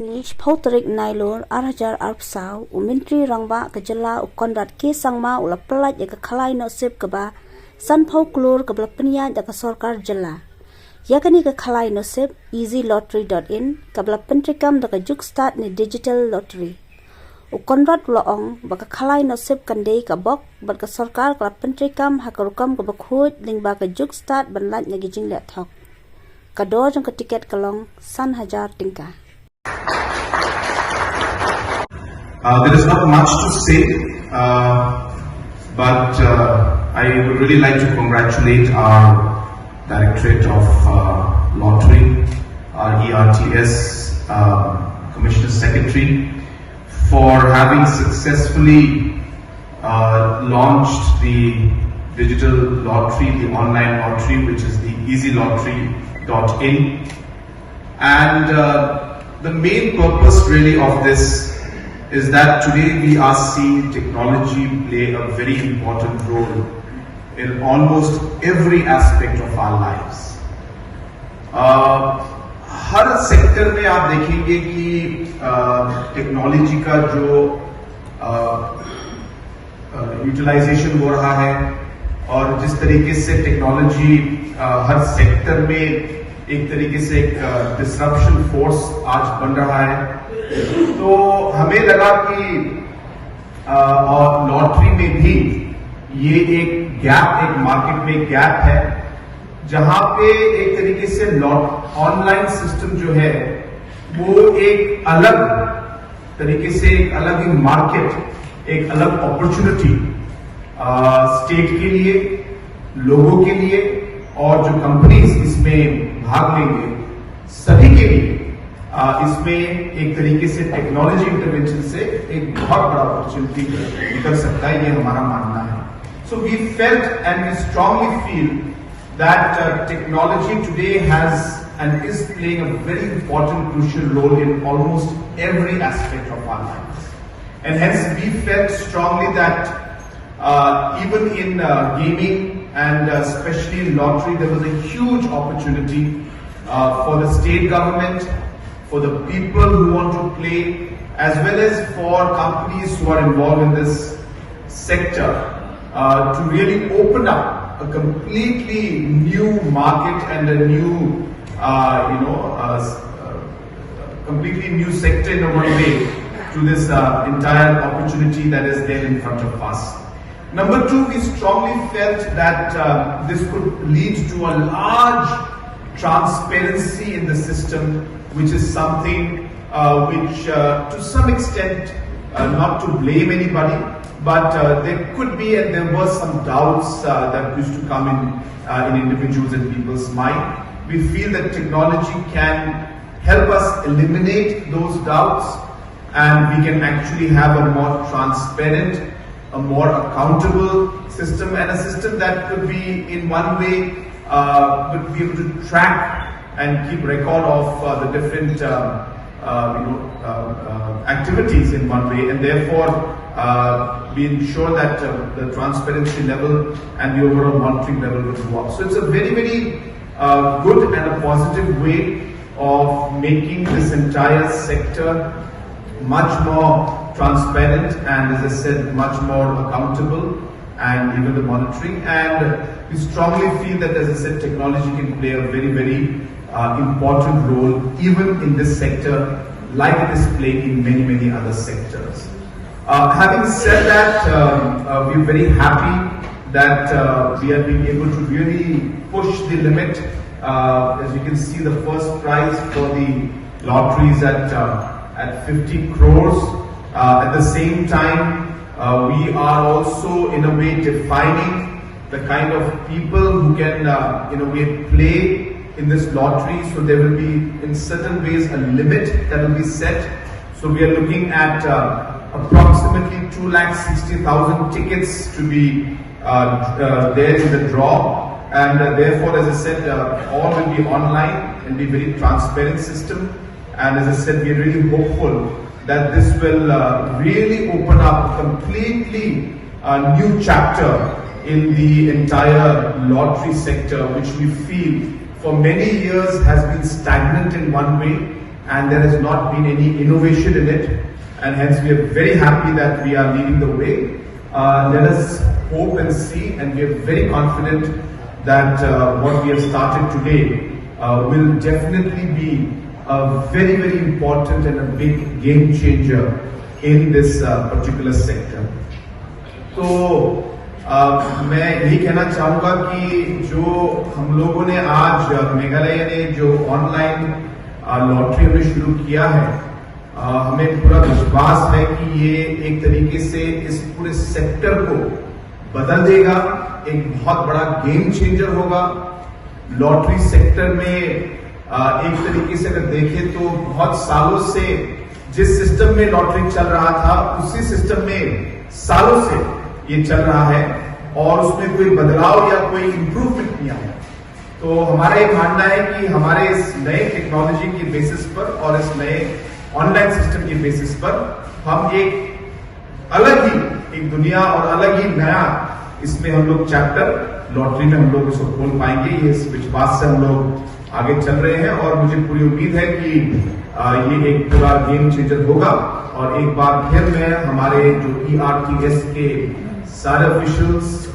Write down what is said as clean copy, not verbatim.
ni Pauterik Nailur Arajar Arpsau Umintri Rangba Kajala Conrad Ke Sangma ula Pyllait ya Khalai Nusip Kaba San Pau Klur kabla penya ya Sorkar Jala yakani ke Khalai Nusip easylottery.in kabla pentrikam da juk start ni digital lottery Conrad Loong baka Khalai Nusip kandei kabok baka Sorkar kabla pentrikam hakarukam kabak hud ling baka juk start banlat nya gijing le thok Kador jong ke tiket kalong san hajar tingkah. There is not much to say, but I would really like to congratulate our Directorate of Lottery, our ERTS Commissioner Secretary, for having successfully launched the digital lottery, the online lottery, which is the easylottery.in. And the main purpose really of this is that today we are seeing technology play a very important role in almost every aspect of our lives. Her sector में आप देखेंगे कि technology का जो utilisation हो रहा है और जिस तरीके से टेक्नोलॉजी हर सेक्टर में एक तरीके से एक डिसरप्शन फोर्स आज बन रहा है तो हमें लगा कि और लॉटरी में भी ये एक गैप एक मार्केट में गैप है जहां पे एक तरीके से ऑनलाइन सिस्टम जो है वो एक अलग तरीके से एक अलग ही मार्केट एक अलग अपॉर्चुनिटी स्टेट के लिए लोगों के लिए और जो कंपनीज इसमें भाग लेंगे सभी के लिए इसमें एक तरीके से टेक्नोलॉजी इंटरवेंशन से एक बहुत बड़ा अपॉर्चुनिटी निकल सकता है ये हमारा मानना है so we felt and we strongly feel that technology today has and is playing a very important crucial role in almost every aspect of our lives and hence we felt strongly that even in gaming and especially in lottery there was a huge opportunity for the state government, for the people who want to play as well as for companies who are involved in this sector to really open up a completely new market and a new completely new sector in a way to this entire opportunity that is there in front of us. Number two, we strongly felt that this could lead to a large transparency in the system, which is something which to some extent, not to blame anybody, but there could be and there were some doubts that used to come in individuals and people's mind. We feel that technology can help us eliminate those doubts and we can actually have a more transparent, a more accountable system and a system that could be in one way would be able to track and keep record of the different activities in one way and therefore we ensure that the transparency level and the overall monitoring level will go up. So it's a very, very good and a positive way of making this entire sector much more transparent and as I said much more accountable and even the monitoring and we strongly feel that as I said technology can play a very, very important role even in this sector like it is playing in many, many other sectors. Having said that, we're very happy that we have been able to really push the limit. As you can see, the first prize for the lottery is at 50 crores. At the same time, we are also in a way defining the kind of people who can in a way play in this lottery. So there will be in certain ways a limit that will be set. So we are looking at approximately 260,000 tickets to be there in the draw and therefore as I said all will be online and be very transparent system and as I said we are really hopeful that this will really open up a completely new chapter in the entire lottery sector which we feel for many years has been stagnant in one way and there has not been any innovation in it, and hence we are very happy that we are leading the way. Let us hope and see, and we are very confident that what we have started today will definitely be a very, very important and a big game changer in this particular sector. तो मैं यही कहना चाहूंगा कि जो हम लोगों ने आज मेघालय ने जो ऑनलाइन लॉटरी हमें शुरू किया है, हमें पूरा विश्वास है कि ये एक तरीके से इस पूरे सेक्टर को बदल देगा, एक बहुत बड़ा गेम चेंजर होगा। लॉटरी सेक्टर में एक तरीके से अगर देखें तो बहुत सालों से जिस सिस्टम में लॉटरी चल रहा था, उसी सिस्टम में सालों से ये चल रहा है और उसमें कोई बदलाव या कोई इंप्रूवमेंट नहीं आया। तो हमारा ये मानना है कि हमारे इस नए टेक्नोलॉजी के बेसिस पर और इस नए ऑनलाइन सिस्टम के बेसिस पर हम एक अलग ही एक दुनिया और अलग ही नया इसमें हम लोग चैप्टर लॉटरी में हम लोग इसको खोल पाएंगे। ये इस विश्वास से हम लोग आगे चल रहे हैं और मुझे पूरी उम्मीद है कि ये एक पूरा गेम चेंजर होगा। और एक बार फिर मैं हमारे जो ERTS के सारे ऑफिशियल्स